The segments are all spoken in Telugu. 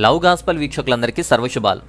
లవ్ గాస్పల్ వీక్షకులందరికీ సర్వశుభాలు.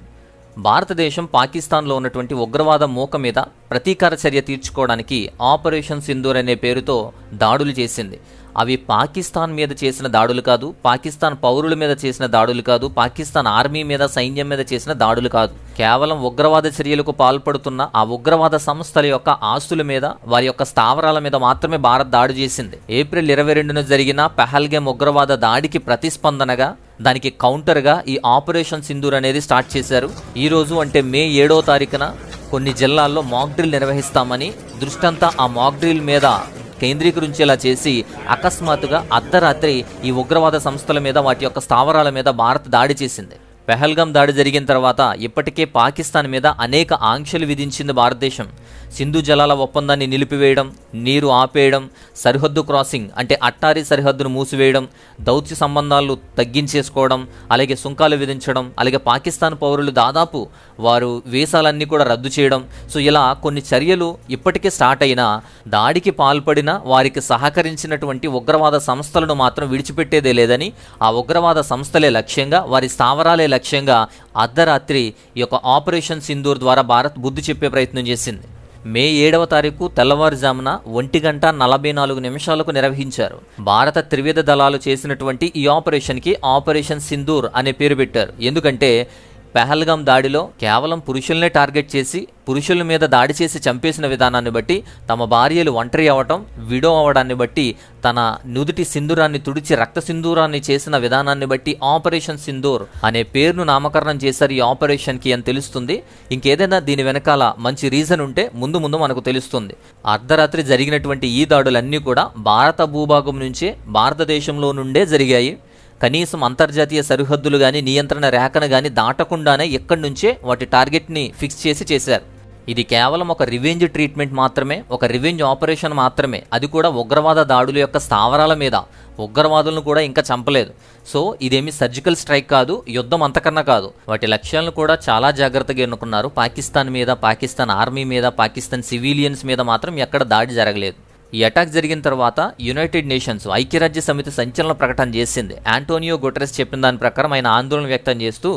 భారతదేశం పాకిస్తాన్లో ఉన్నటువంటి ఉగ్రవాద మూక మీద ప్రతీకార చర్య తీర్చుకోవడానికి ఆపరేషన్ సింధూర్ అనే పేరుతో దాడులు చేసింది. అవి పాకిస్తాన్ మీద చేసిన దాడులు కాదు, పాకిస్తాన్ పౌరుల మీద చేసిన దాడులు కాదు, పాకిస్తాన్ ఆర్మీ మీద సైన్యం మీద చేసిన దాడులు కాదు. కేవలం ఉగ్రవాద చర్యలకు పాల్పడుతున్న ఆ ఉగ్రవాద సంస్థల యొక్క ఆస్తుల మీద, వారి యొక్క స్థావరాల మీద మాత్రమే భారత్ దాడి చేసింది. ఏప్రిల్ 22న జరిగిన పహల్గామ్ ఉగ్రవాద దాడికి ప్రతిస్పందనగా, దానికి కౌంటర్గా ఈ ఆపరేషన్ సింధూర్ అనేది స్టార్ట్ చేశారు. ఈ రోజు అంటే మే 7వ తారీఖున కొన్ని జిల్లాల్లో మాక్ డ్రిల్ నిర్వహిస్తామని దృష్టంతా ఆ మాక్ డ్రిల్ మీద కేంద్రీకరించేలా చేసి అకస్మాత్తుగా అర్ధరాత్రి ఈ ఉగ్రవాద సంస్థల మీద, వాటి యొక్క స్థావరాల మీద భారత్ దాడి చేసింది. పహల్గామ్ దాడి జరిగిన తర్వాత ఇప్పటికే పాకిస్తాన్ మీద అనేక ఆంక్షలు విధించింది భారతదేశం. సింధు జలాల ఒప్పందాన్ని నిలిపివేయడం, నీరు ఆపేయడం, సరిహద్దు క్రాసింగ్ అంటే అట్టారీ సరిహద్దును మూసివేయడం, దౌత్య సంబంధాలు తగ్గించేసుకోవడం, అలాగే సుంకాలు విధించడం, అలాగే పాకిస్తాన్ పౌరులు దాదాపు వారు వీసాలన్నీ కూడా రద్దు చేయడం. సో ఇలా కొన్ని చర్యలు ఇప్పటికే స్టార్ట్ అయినా దాడికి పాల్పడిన వారికి సహకరించినటువంటి ఉగ్రవాద సంస్థలను మాత్రం విడిచిపెట్టేదే లేదని, ఆ ఉగ్రవాద సంస్థలే లక్ష్యంగా, వారి స్థావరాలే లక్ష్యంగా అర్ధరాత్రి ఈ యొక్క ఆపరేషన్ సింధూర్ ద్వారా భారత్ బుద్ధి చెప్పే ప్రయత్నం చేసింది. మే 7వ తారీఖు తెల్లవారుజామున 1:44 నిర్వహించారు. భారత త్రివిధ దళాలు చేసినటువంటి ఈ ఆపరేషన్కి ఆపరేషన్ సింధూర్ అనే పేరు పెట్టారు. ఎందుకంటే పహల్గామ్ దాడిలో కేవలం పురుషులనే టార్గెట్ చేసి పురుషుల మీద దాడి చేసి చంపేసిన విధానాన్ని బట్టి, తమ భార్యలు ఒంటరి అవటం, విడో అవడాన్ని బట్టి, తన నుదుటి సింధూరాన్ని తుడిచి రక్త సింధూరాన్ని చేసిన విధానాన్ని బట్టి ఆపరేషన్ సింధూర్ అనే పేరును నామకరణం చేశారు ఈ ఆపరేషన్కి అని తెలుస్తుంది. ఇంకేదైనా దీని వెనకాల మంచి రీజన్ ఉంటే ముందు ముందు మనకు తెలుస్తుంది. అర్ధరాత్రి జరిగినటువంటి ఈ దాడులన్నీ కూడా భారత భూభాగం నుంచే, భారతదేశంలో నుండే జరిగాయి. కనీసం అంతర్జాతీయ సరిహద్దులు కానీ, నియంత్రణ రేఖను కానీ దాటకుండానే ఎక్కడి నుంచే వాటి టార్గెట్ని ఫిక్స్ చేశారు. ఇది కేవలం ఒక రివెంజ్ ట్రీట్మెంట్ మాత్రమే, ఒక రివెంజ్ ఆపరేషన్ మాత్రమే. అది కూడా ఉగ్రవాద దాడుల యొక్క స్థావరాల మీద. ఉగ్రవాదులను కూడా ఇంకా చంపలేదు. సో ఇదేమి సర్జికల్ స్ట్రైక్ కాదు, యుద్ధం అంతకన్నా కాదు. వాటి లక్ష్యాలను కూడా చాలా జాగ్రత్తగా ఎన్నుకున్నారు. పాకిస్తాన్ మీద, పాకిస్తాన్ ఆర్మీ మీద, పాకిస్తాన్ సివిలియన్స్ మీద మాత్రం ఎక్కడ దాడి జరగలేదు. ఈ అటాక్ జరిగిన తర్వాత యునైటెడ్ నేషన్స్, ఐక్యరాజ్య సమితి సంచలన ప్రకటన చేసింది. ఆంటోనియో గుటెరస్ చెప్పిన దాని ప్రకారం ఆయన ఆందోళన వ్యక్తం చేస్తూ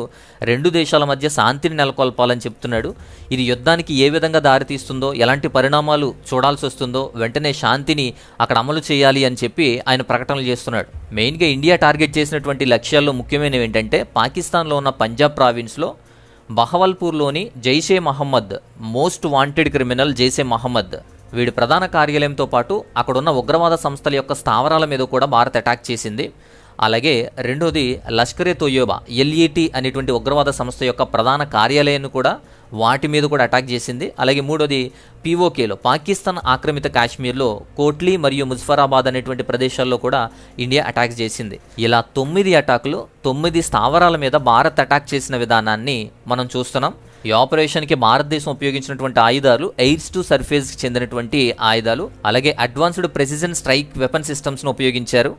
రెండు దేశాల మధ్య శాంతిని నెలకొల్పాలని చెప్తున్నాడు. ఇది యుద్ధానికి ఏ విధంగా దారితీస్తుందో, ఎలాంటి పరిణామాలు చూడాల్సి వస్తుందో, వెంటనే శాంతిని అక్కడ అమలు చేయాలి అని చెప్పి ఆయన ప్రకటనలు చేస్తున్నాడు. మెయిన్గా ఇండియా టార్గెట్ చేసినటువంటి లక్ష్యాల్లో ముఖ్యమైనవి ఏంటంటే, పాకిస్తాన్లో ఉన్న పంజాబ్ ప్రావిన్స్లో బహవల్పూర్లోని Jaish Mohammed, most wanted criminal Jaish Mohammed, వీడి ప్రధాన కార్యాలయంతో పాటు అక్కడున్న ఉగ్రవాద సంస్థల యొక్క స్థావరాల మీద కూడా భారత్ అటాక్ చేసింది. అలాగే రెండోది లష్కరే తోయబా, ఎల్ఈటి అనేటువంటి ఉగ్రవాద సంస్థ యొక్క ప్రధాన కార్యాలయాన్ని కూడా, వాటి మీద కూడా అటాక్ చేసింది. అలాగే మూడోది పీఓకేలో, పాకిస్తాన్ ఆక్రమిత కాశ్మీర్లో కోట్లీ మరియు ముజఫరాబాద్ అనేటువంటి ప్రదేశాల్లో కూడా ఇండియా అటాక్ చేసింది. ఇలా 9 అటాకులు, 9 స్థావరాల మీద భారత్ అటాక్ చేసిన విధానాన్ని మనం చూస్తున్నాం. ఈ ఆపరేషన్కి భారతదేశం ఉపయోగించినటువంటి ఆయుధాలు ఎయిర్స్ టు సర్ఫేస్కి చెందినటువంటి ఆయుధాలు, అలాగే అడ్వాన్స్డ్ ప్రెసిజన్ స్ట్రైక్ వెపన్ సిస్టమ్స్ను ఉపయోగించారు.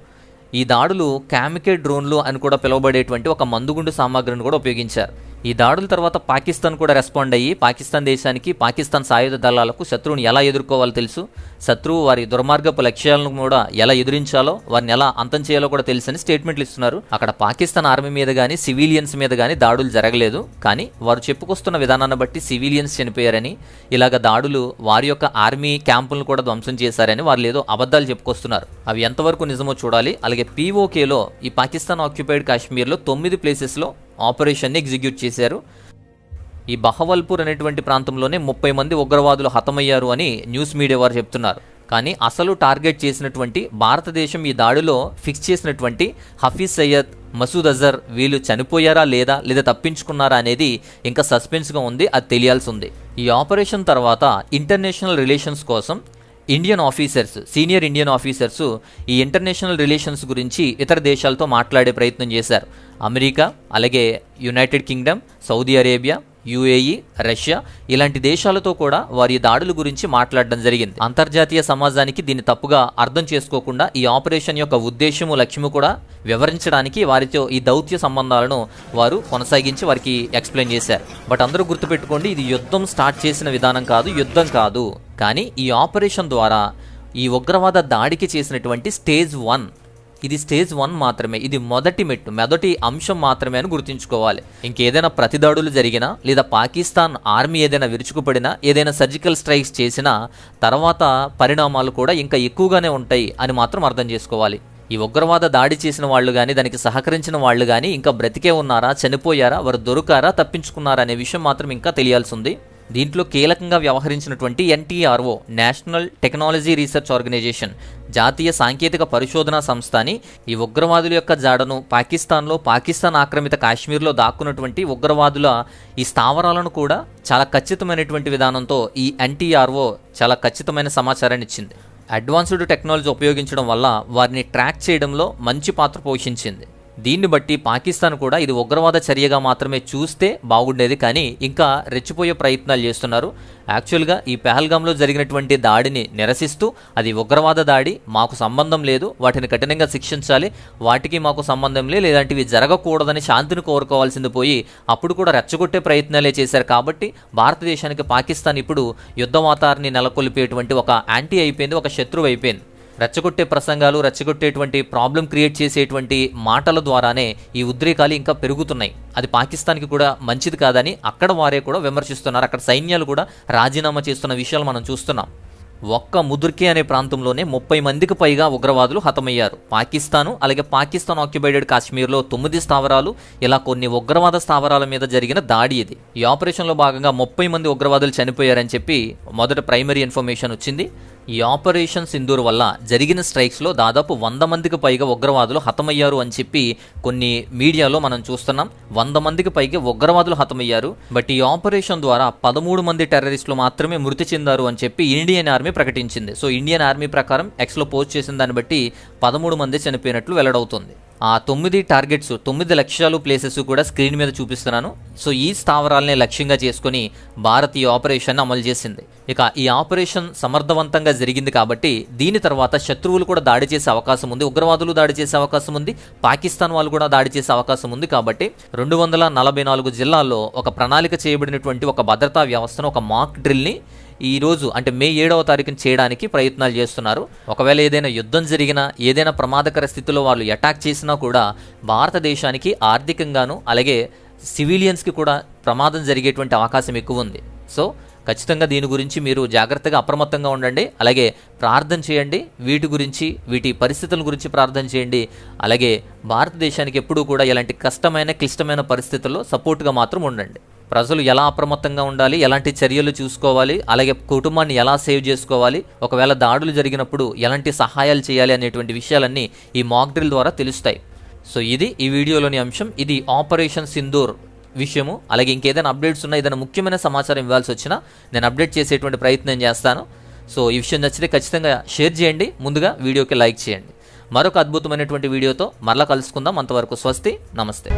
ఈ దాడులు కామికే డ్రోన్లు అని కూడా పిలువబడేటువంటి ఒక మందుగుండు సామాగ్రిని కూడా ఉపయోగించారు. ఈ దాడుల తర్వాత పాకిస్తాన్ కూడా రెస్పాండ్ అయ్యి, పాకిస్తాన్ దేశానికి, పాకిస్తాన్ సాయుధ దళాలకు శత్రువుని ఎలా ఎదుర్కోవాలో తెలుసు, శత్రువు వారి దుర్మార్గపు లక్ష్యాలను కూడా ఎలా ఎదురించాలో, వారిని ఎలా అంతం చేయాలో కూడా తెలుసని స్టేట్మెంట్లు ఇస్తున్నారు. అక్కడ పాకిస్తాన్ ఆర్మీ మీద కానీ, సివిలియన్స్ మీద కానీ దాడులు జరగలేదు. కానీ వారు చెప్పుకొస్తున్న విధానాన్ని బట్టి సివిలియన్స్ చనిపోయారని, ఇలాగ దాడులు వారి యొక్క ఆర్మీ క్యాంపులను కూడా ధ్వంసం చేశారని వారు ఏదో అబద్ధాలు చెప్పుకొస్తున్నారు. అవి ఎంతవరకు నిజమో చూడాలి. అలాగే పీఓకేలో, ఈ పాకిస్తాన్ ఆక్యుపైడ్ కాశ్మీర్లో 9 ప్లేసెస్లో ఆపరేషన్ని ఎగ్జిక్యూట్ చేశారు. ఈ బహవల్పూర్ అనేటువంటి ప్రాంతంలోనే 30 మంది ఉగ్రవాదులు హతమయ్యారు అని న్యూస్ మీడియా వారు చెప్తున్నారు. కానీ అసలు టార్గెట్ చేసినటువంటి, భారతదేశం ఈ దాడిలో ఫిక్స్ చేసినటువంటి హఫీజ్ సయ్యద్, మసూద్ అజర్, వీళ్ళు చనిపోయారా లేదా తప్పించుకున్నారా అనేది ఇంకా సస్పెన్స్గా ఉంది. అది తెలియాల్సి ఉంది. ఈ ఆపరేషన్ తర్వాత ఇంటర్నేషనల్ రిలేషన్స్ కోసం Indian officers, senior Indian officers ఈ ఇంటర్నేషనల్ రిలేషన్స్ గురించి ఇతర దేశాలతో మాట్లాడే ప్రయత్నం చేశారు. అమెరికా, అలాగే United Kingdom, Saudi Arabia, UAE, Russia ఇలాంటి దేశాలతో కూడా వారి దాడుల గురించి మాట్లాడడం జరిగింది. అంతర్జాతీయ సమాజానికి దీన్ని తప్పుగా అర్థం చేసుకోకుండా ఈ ఆపరేషన్ యొక్క ఉద్దేశము, లక్ష్యము కూడా వివరించడానికి వారితో ఈ దౌత్య సంబంధాలను వారు కొనసాగించి వారికి ఎక్స్ప్లెయిన్ చేశారు. బట్ అందరూ గుర్తుపెట్టుకోండి, ఇది యుద్ధం స్టార్ట్ చేసిన విధానం కాదు, యుద్ధం కాదు. కానీ ఈ ఆపరేషన్ ద్వారా ఈ ఉగ్రవాద దాడికి చేసినటువంటి స్టేజ్ 1, ఇది స్టేజ్ 1 మాత్రమే, ఇది మొదటి అంశం మాత్రమే అని గుర్తుంచుకోవాలి. ఇంకేదైనా ప్రతిదాడులు జరిగినా లేదా పాకిస్తాన్ ఆర్మీ ఏదైనా విరుచుకుపడినా, ఏదైనా సర్జికల్ స్ట్రైక్స్ చేసినా తర్వాత పరిణామాలు కూడా ఇంకా ఎక్కువగానే ఉంటాయి అని మాత్రం అర్థం చేసుకోవాలి. ఈ ఉగ్రవాద దాడి చేసిన వాళ్ళు కానీ, దానికి సహకరించిన వాళ్ళు కానీ ఇంకా బ్రతికే ఉన్నారా, చనిపోయారా, వారు దొరికారా, తప్పించుకున్నారా అనే విషయం మాత్రం ఇంకా తెలియాల్సి ఉంది. దీంట్లో కీలకంగా వ్యవహరించినటువంటి NTRO, national technology research organisation, జాతీయ సాంకేతిక పరిశోధనా సంస్థ అని ఈ ఉగ్రవాదుల యొక్క జాడను పాకిస్తాన్ ఆక్రమిత కాశ్మీర్లో దాక్కున్నటువంటి ఉగ్రవాదుల ఈ స్థావరాలను కూడా చాలా ఖచ్చితమైనటువంటి విధానంతో ఈ NTRO చాలా ఖచ్చితమైన సమాచారాన్ని ఇచ్చింది. అడ్వాన్స్డ్ టెక్నాలజీ ఉపయోగించడం వల్ల వారిని ట్రాక్ చేయడంలో మంచి పాత్ర పోషించింది. దీన్ని బట్టి పాకిస్తాన్ కూడా ఇది ఉగ్రవాద చర్యగా మాత్రమే చూస్తే బాగుండేది, కానీ ఇంకా రెచ్చిపోయే ప్రయత్నాలు చేస్తున్నారు. యాక్చువల్గా ఈ పెహల్గాంలో జరిగినటువంటి దాడిని నిరసిస్తూ అది ఉగ్రవాద దాడి, మాకు సంబంధం లేదు, వాటిని కఠినంగా శిక్షించాలి, వాటికి మాకు సంబంధం లేదు, ఇలాంటివి జరగకూడదని శాంతిని కోరుకోవాల్సింది పోయి అప్పుడు కూడా రెచ్చగొట్టే ప్రయత్నాలే చేశారు. కాబట్టి భారతదేశానికి పాకిస్తాన్ ఇప్పుడు యుద్ధ వాతావరణాన్ని నెలకొల్పేటువంటి ఒక యాంటీ అయిపోయింది, ఒక శత్రువు అయిపోయింది. రెచ్చగొట్టే ప్రసంగాలు, రెచ్చగొట్టేటువంటి ప్రాబ్లం క్రియేట్ చేసేటువంటి మాటల ద్వారానే ఈ ఉద్రేకాలు ఇంకా పెరుగుతున్నాయి. అది పాకిస్తాన్కి కూడా మంచిది కాదని అక్కడ వారే కూడా విమర్శిస్తున్నారు. అక్కడ సైన్యాలు కూడా రాజీనామా చేస్తున్న విషయాలు మనం చూస్తున్నాం. ఒక్క ముదుర్కే అనే ప్రాంతంలోనే 30 మందికి పైగా ఉగ్రవాదులు హతమయ్యారు. అలాగే పాకిస్తాన్ ఆక్యుపైడెడ్ కాశ్మీర్లో 9 స్థావరాలు, ఇలా కొన్ని ఉగ్రవాద స్థావరాల మీద జరిగిన దాడి ఇది. ఈ ఆపరేషన్లో భాగంగా 30 మంది ఉగ్రవాదులు చనిపోయారని చెప్పి మొదట ప్రైమరీ ఇన్ఫర్మేషన్ వచ్చింది. ఈ ఆపరేషన్ సింధూర్ వల్ల జరిగిన స్ట్రైక్స్లో దాదాపు 100 మందికి పైగా ఉగ్రవాదులు హతమయ్యారు అని చెప్పి కొన్ని మీడియాలో మనం చూస్తున్నాం. 100 మందికి పైగా ఉగ్రవాదులు హతమయ్యారు. బట్ ఈ ఆపరేషన్ ద్వారా 13 మంది టెర్రరిస్టులు మాత్రమే మృతి చెందారు అని చెప్పి ఇండియన్ ఆర్మీ ప్రకటించింది. సో ఇండియన్ ఆర్మీ ప్రకారం ఎక్స్లో పోస్ట్ చేసిన దాన్ని బట్టి 13 మంది చనిపోయినట్లు వెల్లడవుతుంది. ఆ 9 టార్గెట్స్, 9 లక్ష్యాలు, ప్లేసెస్ కూడా స్క్రీన్ మీద చూపిస్తున్నాను. సో ఈ స్థావరాలనే లక్ష్యంగా చేసుకుని భారత్ ఈ ఆపరేషన్ అమలు చేసింది. ఇక ఈ ఆపరేషన్ సమర్థవంతంగా జరిగింది కాబట్టి దీని తర్వాత శత్రువులు కూడా దాడి చేసే అవకాశం ఉంది, ఉగ్రవాదులు దాడి చేసే అవకాశం ఉంది, పాకిస్తాన్ వాళ్ళు కూడా దాడి చేసే అవకాశం ఉంది. కాబట్టి 244 జిల్లాల్లో ఒక ప్రణాళిక చేయబడినటువంటి ఒక భద్రతా వ్యవస్థను, ఒక మాక్ డ్రిల్ని ఈరోజు అంటే మే 7వ తారీఖున చేయడానికి ప్రయత్నాలు చేస్తున్నారు. ఒకవేళ ఏదైనా యుద్ధం జరిగినా, ఏదైనా ప్రమాదకర స్థితిలో వాళ్ళు అటాక్ చేసినా కూడా భారతదేశానికి ఆర్థికంగాను అలాగే సివిలియన్స్కి కూడా ప్రమాదం జరిగేటువంటి అవకాశం ఎక్కువ ఉంది. సో ఖచ్చితంగా దీని గురించి మీరు జాగ్రత్తగా అప్రమత్తంగా ఉండండి. అలాగే ప్రార్థన చేయండి, వీటి పరిస్థితుల గురించి ప్రార్థన చేయండి. అలాగే భారతదేశానికి ఎప్పుడూ కూడా ఇలాంటి క్లిష్టమైన పరిస్థితుల్లో సపోర్ట్గా మాత్రం ఉండండి. ప్రజలు ఎలా అప్రమత్తంగా ఉండాలి, ఎలాంటి చర్యలు చూసుకోవాలి, అలాగే కుటుంబాన్ని ఎలా సేవ్ చేసుకోవాలి, ఒకవేళ దాడులు జరిగినప్పుడు ఎలాంటి సహాయాలు చేయాలి అనేటువంటి విషయాలన్నీ ఈ మాక్ డ్రిల్ ద్వారా తెలుస్తాయి. సో ఇది ఈ వీడియోలోని అంశం. ఇది ఆపరేషన్ సింధూర్ విషయము. అలాగే ఇంకేదైనా అప్డేట్స్ ఉన్నా, ఏదైనా ముఖ్యమైన సమాచారం ఇవ్వాల్సి వచ్చినా నేను అప్డేట్ చేసేటువంటి ప్రయత్నం చేస్తాను. సో ఈ విషయం నచ్చితే ఖచ్చితంగా షేర్ చేయండి, ముందుగా వీడియోకి లైక్ చేయండి. మరొక అద్భుతమైనటువంటి వీడియోతో మరలా కలుసుకుందాం. అంతవరకు స్వస్తి, నమస్తే.